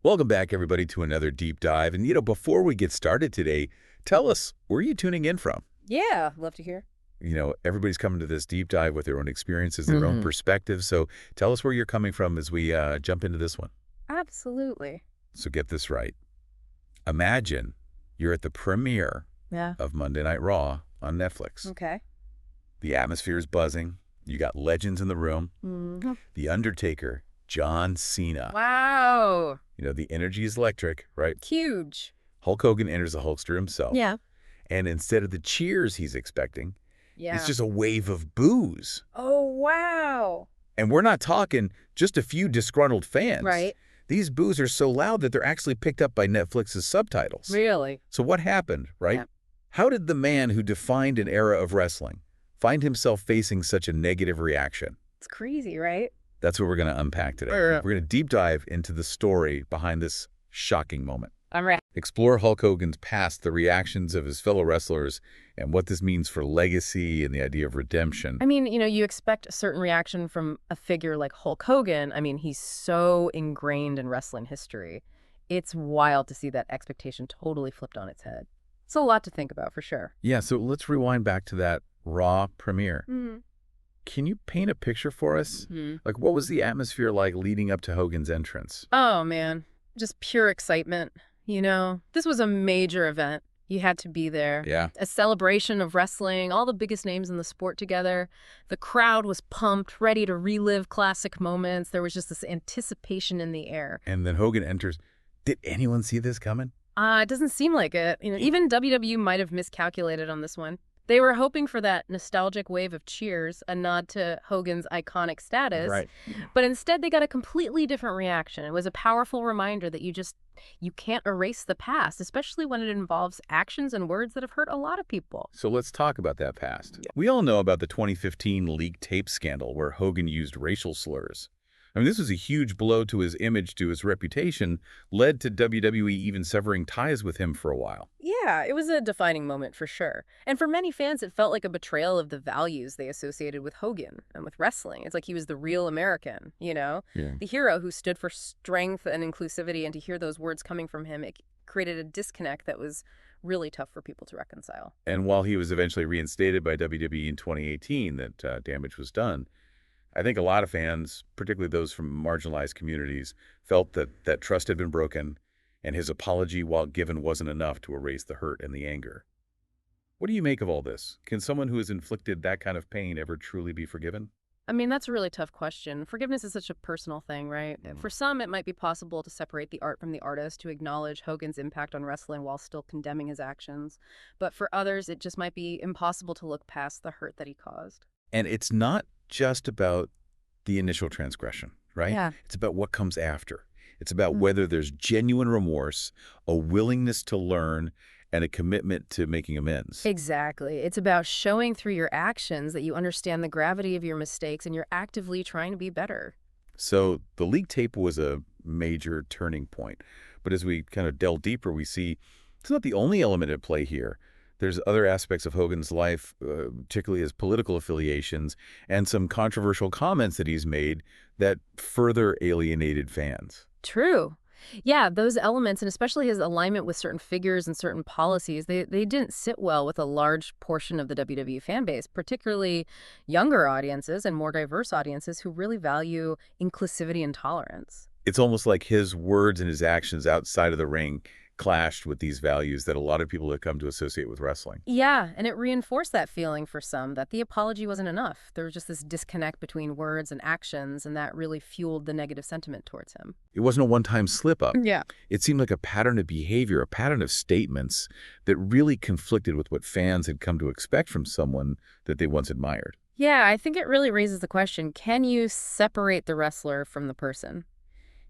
Welcome back, everybody, to another deep dive. And, before we get started today, tell us, where are you tuning in from? Yeah, love to hear. Everybody's coming to this deep dive with their own experiences, their own perspectives. So tell us where you're coming from as we jump into this one. Absolutely. So get this right. Imagine you're at the premiere Yeah. of Monday Night Raw on Netflix. Okay. The atmosphere is buzzing. You got legends in the room. Mhm. The Undertaker, John Cena. Wow. The energy is electric, right? Huge. Hulk Hogan enters the Hulkster himself. Yeah. And instead of the cheers he's expecting, Yeah. it's just a wave of boos. Oh, wow. And we're not talking just a few disgruntled fans. Right. These boos are so loud that they're actually picked up by Netflix's subtitles. Really? So what happened, right? Yeah. How did the man who defined an era of wrestling find himself facing such a negative reaction? It's crazy, right? That's what we're going to unpack today. We're going to deep dive into the story behind this shocking moment. I'm ready. Explore Hulk Hogan's past, the reactions of his fellow wrestlers, and what this means for legacy and the idea of redemption. I mean, you expect a certain reaction from a figure like Hulk Hogan. I mean, he's so ingrained in wrestling history. It's wild to see that expectation totally flipped on its head. It's a lot to think about, for sure. Yeah, so let's rewind back to that Raw premiere. Mm-hmm. Can you paint a picture for us? Like, what was the atmosphere like leading up to Hogan's entrance? Oh, man. Just pure excitement. This was a major event. You had to be there. Yeah. A celebration of wrestling, all the biggest names in the sport together. The crowd was pumped, ready to relive classic moments. There was just this anticipation in the air. And then Hogan enters. Did anyone see this coming? It doesn't seem like it. Even WWE might have miscalculated on this one. They were hoping for that nostalgic wave of cheers, a nod to Hogan's iconic status. Right. But instead, they got a completely different reaction. It was a powerful reminder that you can't erase the past, especially when it involves actions and words that have hurt a lot of people. So let's talk about that past. We all know about the 2015 leaked tape scandal where Hogan used racial slurs. I mean, this was a huge blow to his image, to his reputation, led to WWE even severing ties with him for a while. Yeah, it was a defining moment for sure. And for many fans, it felt like a betrayal of the values they associated with Hogan and with wrestling. It's like he was the real American, Yeah. The hero who stood for strength and inclusivity, and to hear those words coming from him, it created a disconnect that was really tough for people to reconcile. And while he was eventually reinstated by WWE in 2018, that damage was done, I think a lot of fans, particularly those from marginalized communities, felt that trust had been broken, and his apology, while given, wasn't enough to erase the hurt and the anger. What do you make of all this? Can someone who has inflicted that kind of pain ever truly be forgiven? I mean, that's a really tough question. Forgiveness is such a personal thing, right? For some, it might be possible to separate the art from the artist, to acknowledge Hogan's impact on wrestling while still condemning his actions. But for others, it just might be impossible to look past the hurt that he caused. And it's not just about the initial transgression, right? Yeah. It's about what comes after. It's about whether there's genuine remorse, a willingness to learn, and a commitment to making amends. Exactly. It's about showing through your actions that you understand the gravity of your mistakes and you're actively trying to be better. So the leak tape was a major turning point. But as we kind of delve deeper, we see it's not the only element at play here. There's other aspects of Hogan's life, particularly his political affiliations, and some controversial comments that he's made that further alienated fans. True. Yeah, those elements, and especially his alignment with certain figures and certain policies, they didn't sit well with a large portion of the WWE fan base, particularly younger audiences and more diverse audiences who really value inclusivity and tolerance. It's almost like his words and his actions outside of the ring clashed with these values that a lot of people have come to associate with wrestling. Yeah, and it reinforced that feeling for some that the apology wasn't enough. There was just this disconnect between words and actions, and that really fueled the negative sentiment towards him. It wasn't a one-time slip-up. Yeah. It seemed like a pattern of behavior, a pattern of statements that really conflicted with what fans had come to expect from someone that they once admired. Yeah, I think it really raises the question, can you separate the wrestler from the person?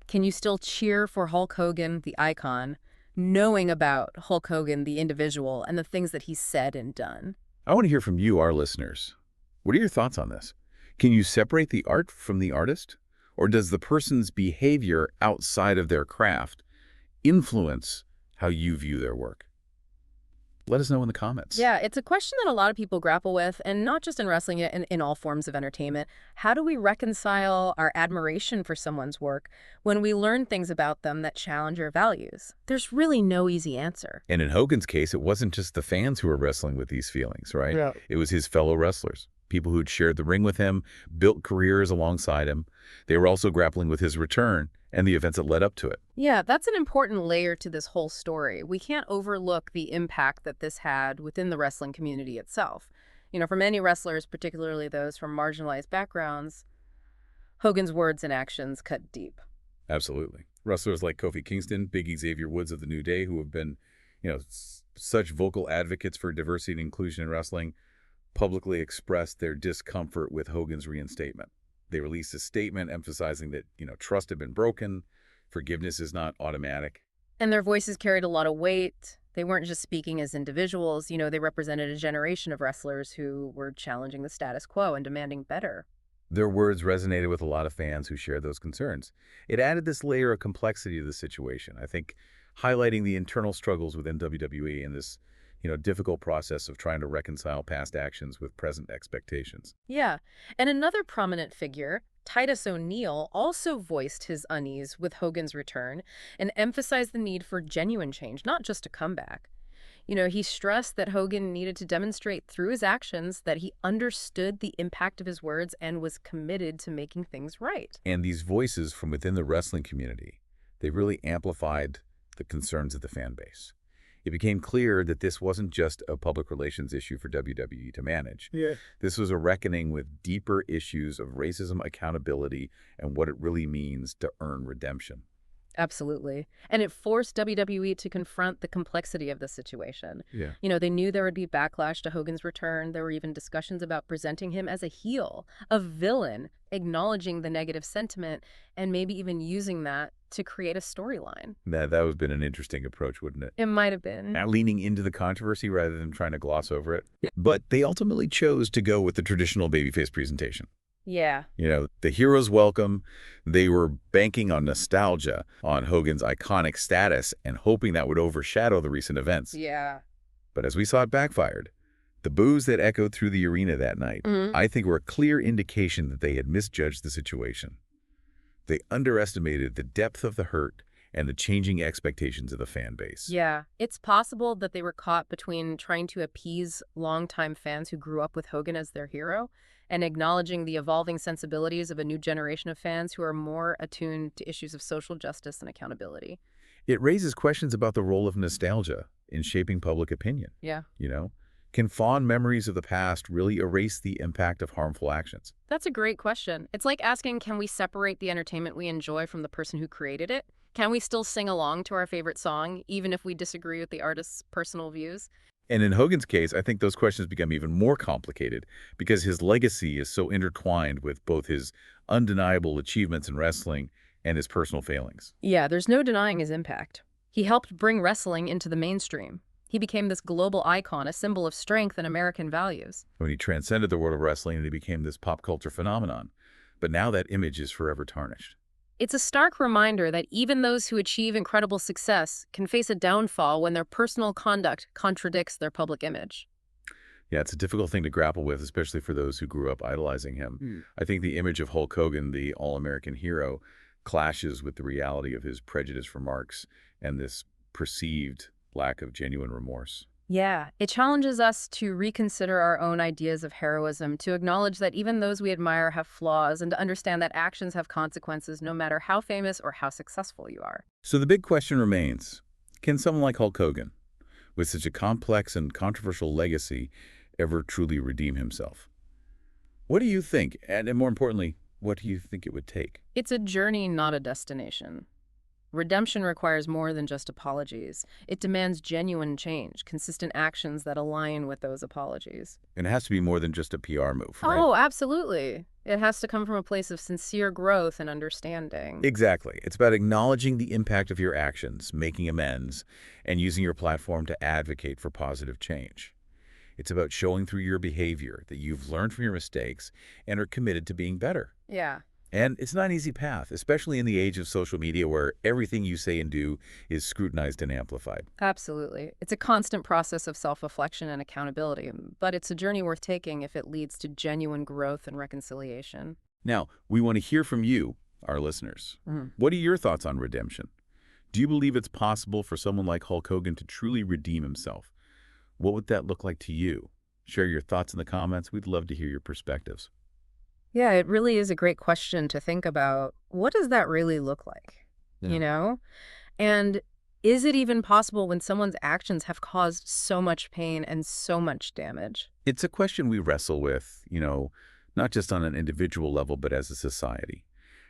Can you still cheer for Hulk Hogan, the icon, knowing about Hulk Hogan, the individual, and the things that he's said and done? I want to hear from you, our listeners. What are your thoughts on this? Can you separate the art from the artist? Or does the person's behavior outside of their craft influence how you view their work? Let us know in the comments. Yeah, it's a question that a lot of people grapple with, and not just in wrestling, in all forms of entertainment. How do we reconcile our admiration for someone's work when we learn things about them that challenge our values? There's really no easy answer. And in Hogan's case, it wasn't just the fans who were wrestling with these feelings, right? Yeah. It was his fellow wrestlers, people who'd shared the ring with him, built careers alongside him. They were also grappling with his return and the events that led up to it. Yeah, that's an important layer to this whole story. We can't overlook the impact that this had within the wrestling community itself. For many wrestlers, particularly those from marginalized backgrounds, Hogan's words and actions cut deep. Absolutely. Wrestlers like Kofi Kingston, Big Xavier Woods of the New Day, who have been, such vocal advocates for diversity and inclusion in wrestling, publicly expressed their discomfort with Hogan's reinstatement. They released a statement emphasizing that, trust had been broken, forgiveness is not automatic. And their voices carried a lot of weight. They weren't just speaking as individuals. They represented a generation of wrestlers who were challenging the status quo and demanding better. Their words resonated with a lot of fans who shared those concerns. It added this layer of complexity to the situation, I think, highlighting the internal struggles within WWE and this, difficult process of trying to reconcile past actions with present expectations. Yeah. And another prominent figure, Titus O'Neil, also voiced his unease with Hogan's return and emphasized the need for genuine change, not just a comeback. He stressed that Hogan needed to demonstrate through his actions that he understood the impact of his words and was committed to making things right. And these voices from within the wrestling community, they really amplified the concerns of the fan base. It became clear that this wasn't just a public relations issue for WWE to manage. Yeah. This was a reckoning with deeper issues of racism, accountability, and what it really means to earn redemption. Absolutely. And it forced WWE to confront the complexity of the situation. Yeah. They knew there would be backlash to Hogan's return. There were even discussions about presenting him as a heel, a villain, acknowledging the negative sentiment, and maybe even using that to create a storyline. That would have been an interesting approach, wouldn't it? It might have been. Now, leaning into the controversy rather than trying to gloss over it. But they ultimately chose to go with the traditional babyface presentation. Yeah. The hero's welcome. They were banking on nostalgia, on Hogan's iconic status, and hoping that would overshadow the recent events. Yeah. But as we saw, it backfired. The boos that echoed through the arena that night, I think, were a clear indication that they had misjudged the situation. They underestimated the depth of the hurt and the changing expectations of the fan base. Yeah. It's possible that they were caught between trying to appease longtime fans who grew up with Hogan as their hero and acknowledging the evolving sensibilities of a new generation of fans who are more attuned to issues of social justice and accountability. It raises questions about the role of nostalgia in shaping public opinion. Yeah. Can fond memories of the past really erase the impact of harmful actions? That's a great question. It's like asking, can we separate the entertainment we enjoy from the person who created it? Can we still sing along to our favorite song, even if we disagree with the artist's personal views? And in Hogan's case, I think those questions become even more complicated because his legacy is so intertwined with both his undeniable achievements in wrestling and his personal failings. Yeah, there's no denying his impact. He helped bring wrestling into the mainstream. He became this global icon, a symbol of strength and American values. When he transcended the world of wrestling and he became this pop culture phenomenon. But now that image is forever tarnished. It's a stark reminder that even those who achieve incredible success can face a downfall when their personal conduct contradicts their public image. Yeah, it's a difficult thing to grapple with, especially for those who grew up idolizing him. I think the image of Hulk Hogan, the all-American hero, clashes with the reality of his prejudice remarks and this perceived lack of genuine remorse. Yeah, it challenges us to reconsider our own ideas of heroism, to acknowledge that even those we admire have flaws, and to understand that actions have consequences no matter how famous or how successful you are. So the big question remains, can someone like Hulk Hogan, with such a complex and controversial legacy, ever truly redeem himself? What do you think? And more importantly, what do you think it would take? It's a journey, not a destination. Redemption requires more than just apologies. It demands genuine change, consistent actions that align with those apologies. And it has to be more than just a PR move, right? Oh, absolutely. It has to come from a place of sincere growth and understanding. Exactly. It's about acknowledging the impact of your actions, making amends, and using your platform to advocate for positive change. It's about showing through your behavior that you've learned from your mistakes and are committed to being better. Yeah. And it's not an easy path, especially in the age of social media where everything you say and do is scrutinized and amplified. Absolutely. It's a constant process of self-reflection and accountability, but it's a journey worth taking if it leads to genuine growth and reconciliation. Now, we want to hear from you, our listeners. Mhm. What are your thoughts on redemption? Do you believe it's possible for someone like Hulk Hogan to truly redeem himself? What would that look like to you? Share your thoughts in the comments. We'd love to hear your perspectives. Yeah, it really is a great question to think about. What does that really look like? Yeah. You know? And is it even possible when someone's actions have caused so much pain and so much damage? It's a question we wrestle with, not just on an individual level, but as a society.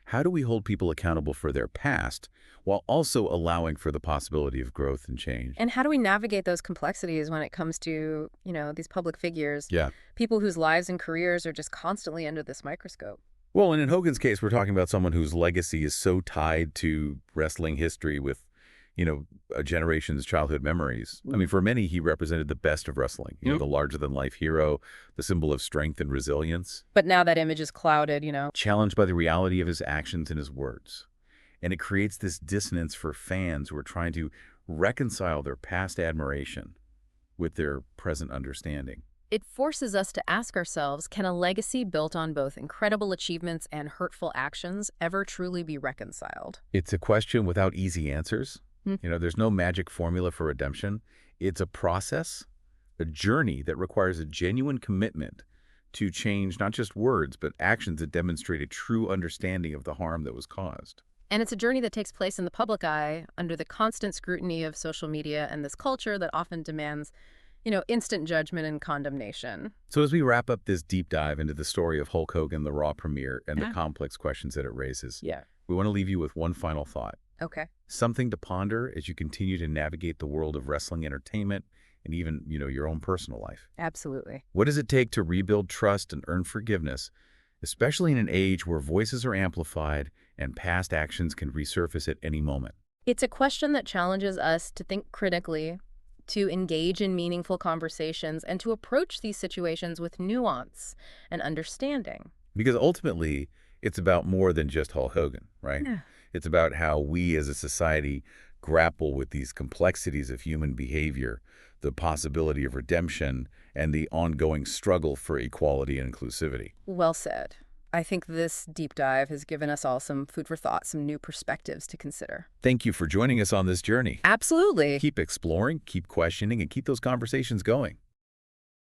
How do we hold people accountable for their past while also allowing for the possibility of growth and change? And how do we navigate those complexities when it comes to, these public figures, Yeah. people whose lives and careers are just constantly under this microscope? Well, and in Hogan's case, we're talking about someone whose legacy is so tied to wrestling history with, a generation's childhood memories. I mean, for many, he represented the best of wrestling, the larger-than-life hero, the symbol of strength and resilience, But now that image is clouded. challenged by the reality of his actions and his words. And it creates this dissonance for fans who are trying to reconcile their past admiration with their present understanding. It forces us to ask ourselves, can a legacy built on both incredible achievements and hurtful actions ever truly be reconciled? It's a question without easy answers. Hmm. There's no magic formula for redemption. It's a process, a journey that requires a genuine commitment to change not just words, but actions that demonstrate a true understanding of the harm that was caused. And it's a journey that takes place in the public eye under the constant scrutiny of social media and this culture that often demands, instant judgment and condemnation. So as we wrap up this deep dive into the story of Hulk Hogan, the Raw premiere, and the Yeah. complex questions that it raises, Yeah. we want to leave you with one final thought. Okay. Something to ponder as you continue to navigate the world of wrestling entertainment and even, your own personal life. Absolutely. What does it take to rebuild trust and earn forgiveness, especially in an age where voices are amplified and past actions can resurface at any moment? It's a question that challenges us to think critically, to engage in meaningful conversations, and to approach these situations with nuance and understanding. Because ultimately, it's about more than just Hulk Hogan, right? Yeah. It's about how we as a society grapple with these complexities of human behavior, the possibility of redemption, and the ongoing struggle for equality and inclusivity. Well said. I think this deep dive has given us all some food for thought, some new perspectives to consider. Thank you for joining us on this journey. Absolutely. Keep exploring, keep questioning, and keep those conversations going.